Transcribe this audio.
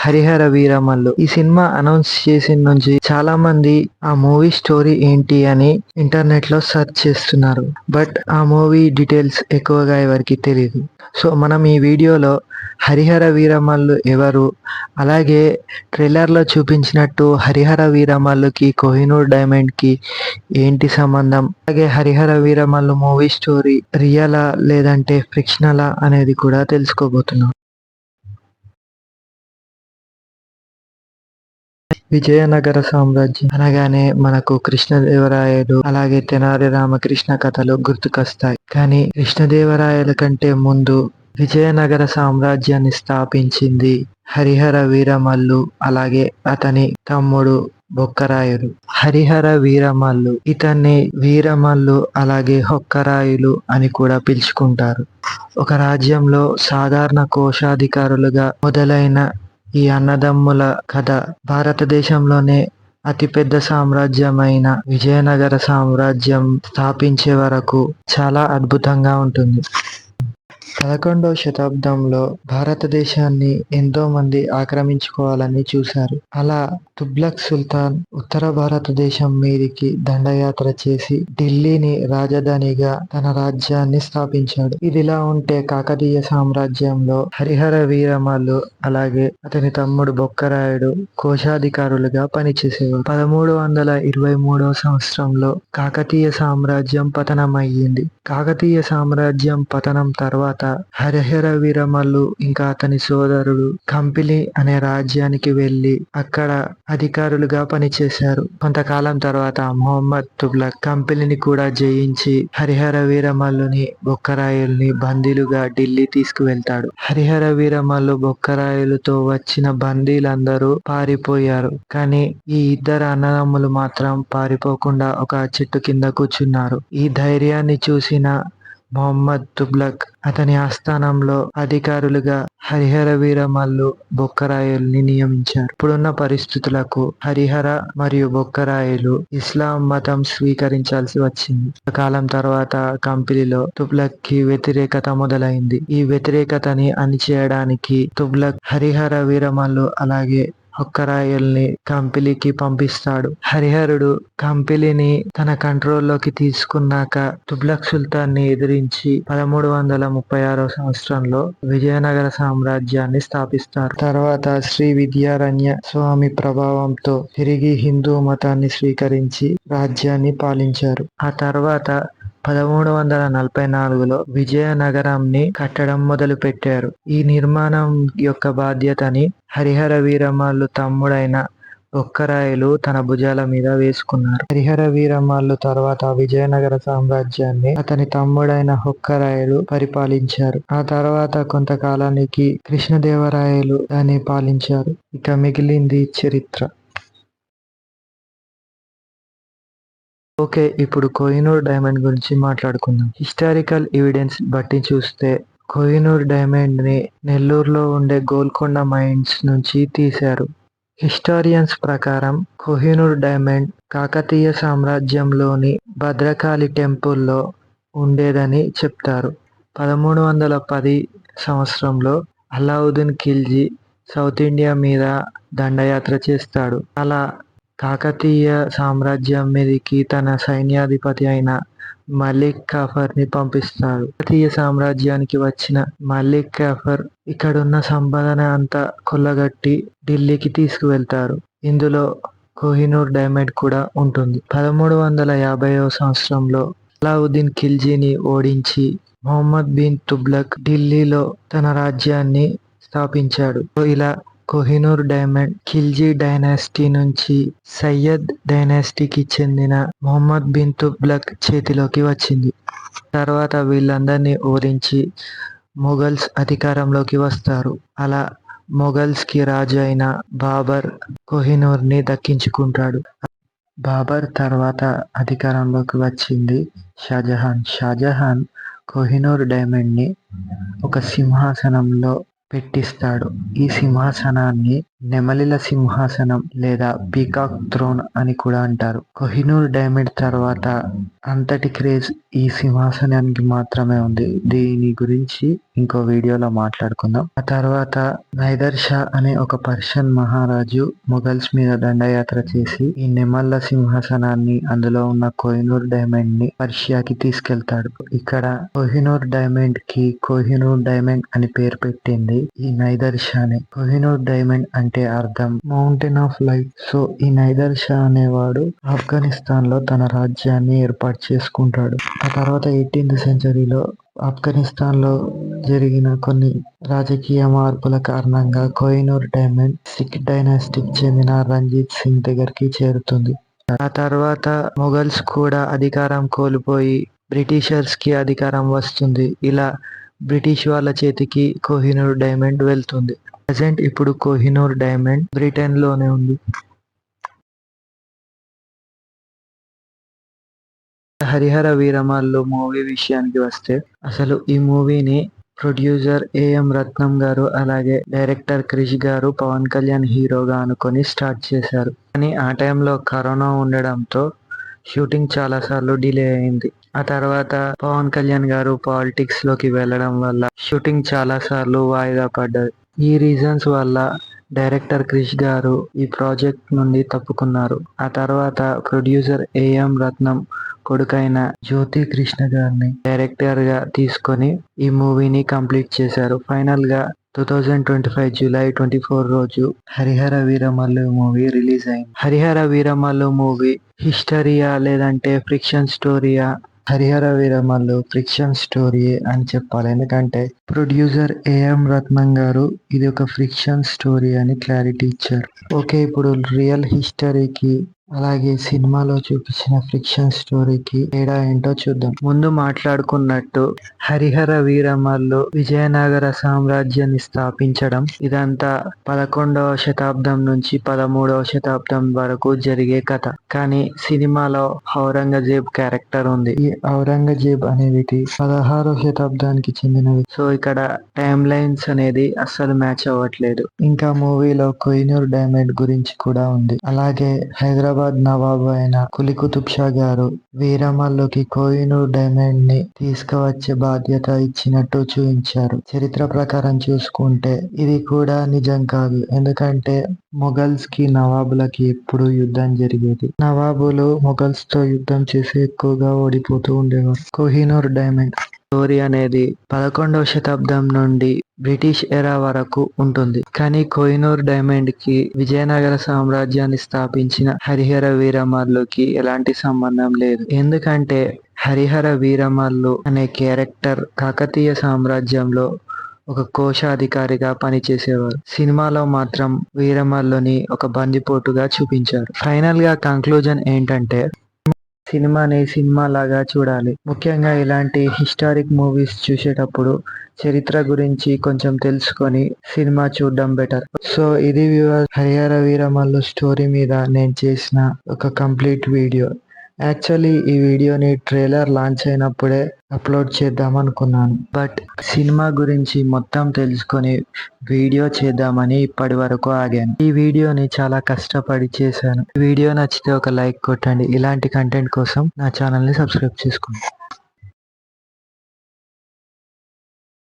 హరిహర వీరమల్లు. ఈ cinema announce చేసిన నుంచి చాలా మంది ఆ మూవీ స్టోరీ ఏంటి అని ఇంటర్నెట్ లో సెర్చ్ చేస్తున్నారు. బట్ ఆ మూవీ డీటెయిల్స్ ఎక్కువగా ఎవరికి తెలియదు. సో మనం ఈ వీడియోలో హరిహర వీరమల్లు ఎవరు, అలాగే ట్రైలర్ లో చూపించినట్టు హరిహర వీరమల్లుకి కోహినూర్ డైమండ్ కి ఏంటి సంబంధం, అలాగే హరిహర వీరమల్లు మూవీ స్టోరీ రియలా లేదంటే ఫిక్షనలా అనేది కూడా తెలుసుకోబోతున్నాం. విజయనగర సామ్రాజ్యం అనగానే మనకు కృష్ణదేవరాయలు అలాగే తెనాలి రామకృష్ణ కథలు గుర్తుకొస్తాయి. కానీ కృష్ణదేవరాయల కంటే ముందు విజయనగర సామ్రాజ్యాన్ని స్థాపించింది హరిహర వీరమల్లు అలాగే అతని తమ్ముడు బొక్కరాయుడు. హరిహర వీరమల్లు ఇతన్ని వీరమల్లు అలాగే హొక్కరాయులు అని కూడా పిలుచుకుంటారు. ఒక రాజ్యంలో సాధారణ కోశాధికారులుగా మొదలైన ఈ అన్నదమ్ముల కథ భారతదేశంలోనే అతిపెద్ద సామ్రాజ్యమైన విజయనగర సామ్రాజ్యం స్థాపించే వరకు చాలా అద్భుతంగా ఉంటుంది. 11వ శతాబ్దంలో భారతదేశాన్ని ఎంతో మంది ఆక్రమించుకోవాలని చూశారు. అలా తుగ్లక్ సుల్తాన్ ఉత్తర భారతదేశం మీదికి దండయాత్ర చేసి ఢిల్లీని రాజధానిగా తన రాజ్యాన్ని స్థాపించాడు. ఇదిలా ఉంటే కాకతీయ సామ్రాజ్యంలో హరిహర వీరమల్లు అలాగే అతని తమ్ముడు బొక్కరాయుడు కోశాధికారులుగా పనిచేసేవారు. 1323వ సంవత్సరంలో కాకతీయ సామ్రాజ్యం పతనమయ్యింది. కాకతీయ సామ్రాజ్యం పతనం తర్వాత హరిహర వీరమల్లు ఇంకా అతని సోదరుడు కంపిలి అనే రాజ్యానికి వెళ్లి అక్కడ అధికారులుగా పనిచేశారు. కొంతకాలం తర్వాత మొహమ్మద్ తుగ్లక్ కంపిలిని కూడా జయించి హరిహర వీరమల్లుని బొక్కరాయుల్ని బందీలుగా ఢిల్లీ తీసుకువెళ్తాడు. హరిహర వీరమల్లు బొక్కరాయులతో వచ్చిన బందీలందరూ పారిపోయారు. కానీ ఈ ఇద్దరు అన్నదమ్ములు మాత్రం పారిపోకుండా ఒక చెట్టు కింద కూర్చున్నారు. ఈ ధైర్యాన్ని చూసిన మొహమ్మద్ తుగ్లక్ అతని ఆస్థానంలో అధికారులుగా హరిహర వీరమల్లు బొక్కరాయుల్ని నియమించారు. ఇప్పుడున్న పరిస్థితులకు హరిహర మరియు బొక్కరాయులు ఇస్లాం మతం స్వీకరించాల్సి వచ్చింది. కాలం తర్వాత కంపిలిలో తుగ్లక్ కి వ్యతిరేకత మొదలైంది. ఈ వ్యతిరేకతని అణిచేయడానికి తుగ్లక్ హరిహర వీరమల్లు అలాగే హొక్కరాయుల్ని కంపిలికి పంపిస్తాడు. హరిహరుడు కంపిలిని తన కంట్రోల్లోకి తీసుకున్నాక తుగ్లక్ సుల్తాన్ ని ఎదిరించి 1336వ సంవత్సరంలో విజయనగర సామ్రాజ్యాన్ని స్థాపిస్తారు. తర్వాత శ్రీ విద్యారణ్య స్వామి ప్రభావంతో తిరిగి హిందూ మతాన్ని స్వీకరించి రాజ్యాన్ని పాలించారు. ఆ తర్వాత 1344లో విజయనగరంని కట్టడం మొదలు పెట్టారు. ఈ నిర్మాణం యొక్క బాధ్యతని హరిహర వీరమల్లు తమ్ముడైన బొక్కరాయులు తన భుజాల మీద వేసుకున్నారు. హరిహర వీరమల్లు తర్వాత విజయనగర సామ్రాజ్యాన్ని అతని తమ్ముడైన హొక్కరాయులు పరిపాలించారు. ఆ తర్వాత కొంతకాలానికి కృష్ణదేవరాయలు దాన్ని పాలించారు. ఇక మిగిలింది చరిత్ర. ఓకే, ఇప్పుడు కోహినూర్ డైమండ్ గురించి మాట్లాడుకుందాం. హిస్టారికల్ ఎవిడెన్స్ బట్టి చూస్తే కోహినూర్ డైమండ్ ని నెల్లూరులో ఉండే గోల్కొండ మైన్స్ నుంచి తీశారు. హిస్టారియన్స్ ప్రకారం కోహినూర్ డైమండ్ కాకతీయ సామ్రాజ్యంలోని భద్రకాళి టెంపుల్లో ఉండేదని చెప్తారు. 1310 సంవత్సరంలో అలావుద్దీన్ ఖిల్జీ సౌత్ ఇండియా మీద దండయాత్ర చేస్తాడు. అలా కాకతీయ సామ్రాజ్యం మీదకి తన సైన్యాధిపతి అయిన మలిక్ కాఫర్ ని పంపిస్తాడు. కాకతీయ సామ్రాజ్యానికి వచ్చిన మలిక్ కాఫర్ ఇక్కడున్న సంపదన అంతా కొల్లగొట్టి ఢిల్లీకి తీసుకువెళ్తారు. ఇందులో కోహినూర్ డైమండ్ కూడా ఉంటుంది. 1350వ సంవత్సరంలో అలావుద్దీన్ ఖిల్జీని ఓడించి మొహమ్మద్ బిన్ తుగ్లక్ ఢిల్లీలో తన రాజ్యాన్ని స్థాపించాడు. ఇలా కోహినూర్ డైమండ్ ఖిల్జీ డైనాసిటీ నుంచి సయ్యద్ డైనాసిటీకి చెందిన మొహమ్మద్ బిన్ తుగ్లక్ చేతిలోకి వచ్చింది. తర్వాత వీళ్ళందరినీ ఓడించి మొఘల్స్ అధికారంలోకి వస్తారు. అలా మొఘల్స్ కి రాజు అయిన బాబర్ కోహినూర్ ని దక్కించుకుంటాడు. బాబర్ తర్వాత అధికారంలోకి వచ్చింది షాజహాన్. షాజహాన్ కోహినూర్ డైమండ్ ని ఒక సింహాసనంలో పెట్టిస్తాడు. ఈ సింహాసనాన్ని నెమలిల సింహాసనం లేదా పీకాక్ థ్రోన్ అని కూడా అంటారు. కోహినూర్ డైమండ్ తర్వాత అంతటి క్రేజ్ ఈ సింహాసనానికి మాత్రమే ఉంది. దీని గురించి ఇంకో వీడియోలో మాట్లాడుకుందాం. ఆ తర్వాత నైదర్ షా అనే ఒక పర్షియన్ మహారాజు మొఘల్స్ మీద దండయాత్ర చేసి ఈ నెమళ్ళ సింహాసనాన్ని, అందులో ఉన్న కోహినూర్ డైమండ్ ని పర్షియాకి తీసుకెళ్తాడు. ఇక్కడ కోహినూర్ డైమండ్ కి కోహినూర్ డైమండ్ అని పేరు పెట్టింది ఈ నైదర్ షానే. కోహినూర్ డైమండ్ అంటే అర్థం మౌంటైన్ ఆఫ్ లైట్. సో ఈ నైదర్ షా అనేవాడు ఆఫ్ఘనిస్తాన్ లో తన రాజ్యాన్ని ఏర్పాటు చేసుకుంటాడు. ఆ తర్వాత 18th సెంచరీలో ఆఫ్ఘనిస్తాన్ లో జరిగిన కొన్ని రాజకీయ మార్పుల కారణంగా కోహినూర్ డైమండ్ సిక్ డైనాసిటీకి చెందిన రంజిత్ సింగ్ దగ్గరికి చేరుతుంది. ఆ తర్వాత మొఘల్స్ కూడా అధికారం కోల్పోయి బ్రిటిషర్స్ కి అధికారం వస్తుంది. ఇలా బ్రిటిష్ వాళ్ళ చేతికి కోహినూర్ డైమండ్ వెళ్తుంది. ప్రజెంట్ ఇప్పుడు కోహినూర్ డైమండ్ బ్రిటన్ లోనే ఉంది. హరిహర వీరమల్లు మూవీ విషయానికి వస్తే, అసలు ఈ మూవీని ప్రొడ్యూసర్ ఏఎం రత్నం గారు, అలాగే డైరెక్టర్ క్రిష్ గారు పవన్ కళ్యాణ్ హీరోగా అనుకొని స్టార్ట్ చేశారు. కానీ ఆ టైంలో కరోనా ఉండడంతో షూటింగ్ చాలా సార్లు డిలే అయింది. ఆ తర్వాత పవన్ కళ్యాణ్ గారు పాలిటిక్స్ లోకి వెళ్లడం వల్ల షూటింగ్ చాలా సార్లు వాయిదా పడ్డది. ఈ రీజన్స్ వల్ల డైరెక్టర్ క్రిష్ గారు ఈ ప్రాజెక్ట్ నుండి తప్పుకున్నారు. ఆ తర్వాత ప్రొడ్యూసర్ ఏఎం రత్నం కొడుకైన జ్యోతి కృష్ణ గారిని డైరెక్టర్ గా తీసుకొని ఈ మూవీని కంప్లీట్ చేశారు. ఫైనల్ గా 2025 జూలై 24 రోజు హరిహర వీరమల్లు మూవీ రిలీజ్ అయింది. హరిహర వీరమల్లు మూవీ హిస్టరీయా లేదంటే ఫ్రిక్షన్ స్టోరీయా? హరిహర వీరమల్లు ఫ్రిక్షన్ స్టోరీ అని చెప్పాలి. ఎందుకంటే ప్రొడ్యూసర్ ఏఎం రత్నం గారు ఇది ఒక ఫ్రిక్షన్ స్టోరీ అని క్లారిటీ ఇచ్చారు. ఓకే, ఇప్పుడు రియల్ హిస్టరీకి అలాగే సినిమాలో చూపించిన ఫ్రిక్షన్ స్టోరీకి తేడా ఏంటో చూద్దాం. ముందు మాట్లాడుకున్నట్టు హరిహర వీరమల్లు విజయనగర సామ్రాజ్యాన్ని స్థాపించడం ఇదంతా 11వ శతాబ్దం నుంచి 13వ శతాబ్దం వరకు జరిగే కథ. కానీ సినిమాలో ఔరంగజేబ్ క్యారెక్టర్ ఉంది. ఈ ఔరంగజేబ్ అనేది 16వ శతాబ్దానికి చెందినది. సో ఇక్కడ టైమ్ లైన్స్ అనేది అస్సలు మ్యాచ్ అవ్వట్లేదు. ఇంకా మూవీలో కోహినూర్ డైమండ్ గురించి కూడా ఉంది. అలాగే హైదరాబాద్ నవాబు అయిన కులీ కుతుబ్ షా గారు వీరమల్లుకి కోహినూర్ డైమండ్ ని తీసుకువచ్చే బాధ్యత ఇచ్చినట్టు చూపించారు. చరిత్ర ప్రకారం చూసుకుంటే ఇది కూడా నిజం కాదు. ఎందుకంటే మొఘల్స్ కి నవాబులకి ఎప్పుడు యుద్ధం జరిగేది. నవాబులు మొఘల్స్ తో యుద్ధం చేసి ఎక్కువగా ఓడిపోతూ ఉండేవారు. కోహినూర్ డైమండ్ స్టోరీ అనేది 11వ శతాబ్దం నుండి బ్రిటిష్ ఎరా వరకు ఉంటుంది. కానీ కోహినూర్ డైమండ్ కి విజయనగర సామ్రాజ్యాన్ని స్థాపించిన హరిహర వీరమల్లుకి ఎలాంటి సంబంధం లేదు. ఎందుకంటే హరిహర వీరమల్లు అనే క్యారెక్టర్ కాకతీయ సామ్రాజ్యంలో ఒక కోశాధికారిగా పనిచేసేవారు. సినిమాలో మాత్రం వీరమల్లుని ఒక బందిపోటుగా చూపించారు. ఫైనల్ గా కంక్లూజన్ ఏంటంటే సినిమాని సినిమా లాగా చూడాలి. ముఖ్యంగా ఇలాంటి హిస్టారిక్ మూవీస్ చూసేటప్పుడు చరిత్ర గురించి కొంచెం తెలుసుకొని సినిమా చూడడం బెటర్. సో ఇది హరిహర వీరమల్లు స్టోరీ మీద నేను చేసిన ఒక కంప్లీట్ వీడియో. యాక్చువల్లీ ఈ వీడియోని ట్రైలర్ లాంచ్ అయినప్పుడే అప్లోడ్ చేద్దాం అనుకున్నాను. బట్ సినిమా గురించి మొత్తం తెలుసుకొని వీడియో చేద్దామని ఇప్పటి వరకు ఆగాను. ఈ వీడియోని చాలా కష్టపడి చేశాను. ఈ వీడియో నచ్చితే ఒక లైక్ కొట్టండి. ఇలాంటి కంటెంట్ కోసం నా ఛానల్ ని సబ్స్క్రైబ్ చేసుకోండి.